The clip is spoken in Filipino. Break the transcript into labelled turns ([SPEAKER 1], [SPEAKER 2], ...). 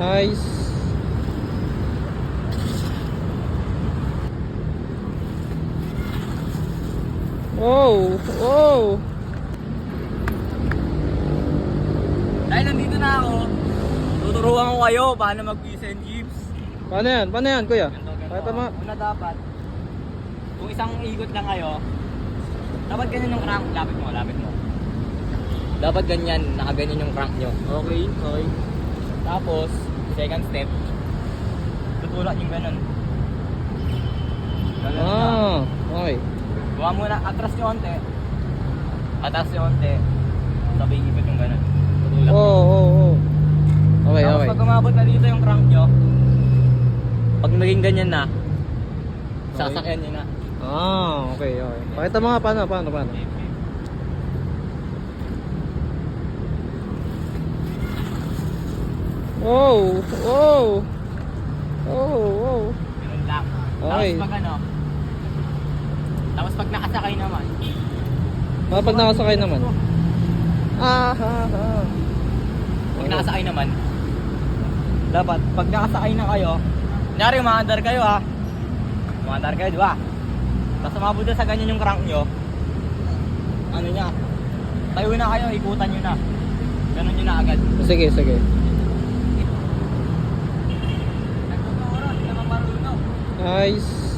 [SPEAKER 1] Nice. Wow, wow.
[SPEAKER 2] Dahil nandito na ako, tuturuan ko kayo paano mag-fish and chips.
[SPEAKER 1] Paano yan? Paano yan, kuya?
[SPEAKER 2] Ganito.
[SPEAKER 1] Pakita mo.
[SPEAKER 2] Una dapat, kung isang ikot lang kayo, dapat ganyan yung crank. Lapit mo. Dapat ganyan, nakaganyan yung crank nyo. Okay, okay. Tapos, second step, tutulak yung ganun. Ganun na.
[SPEAKER 1] Okay.
[SPEAKER 2] Gawa muna, atras yung onte. Atras yung onte. Sabay ikot yung ganun. Tutulak.
[SPEAKER 1] Oo. Okay,
[SPEAKER 2] Tapos
[SPEAKER 1] okay.
[SPEAKER 2] pag umabot na dito yung crank nyo, pag naging ganyan na, sasakyan nyo na.
[SPEAKER 1] Okay. Pakita mo nga paano. Wow.
[SPEAKER 2] Ganun lang.
[SPEAKER 1] Okay.
[SPEAKER 2] Tapos pag ano, tapos pag nakasakay naman,
[SPEAKER 1] Pag nakasakay naman.
[SPEAKER 2] pag nakasakay naman, dapat pag nakasakay na kayo, kunyari umaandar kayo ha, umaandar kayo di ba? Tapos umabot na sa ganyan yung crank nyo, ano nya, tayo na kayo, ikutan nyo na. Ganun nyo na agad.
[SPEAKER 1] Sige.
[SPEAKER 2] Nagtuturo, hindi naman marunong.
[SPEAKER 1] Nice.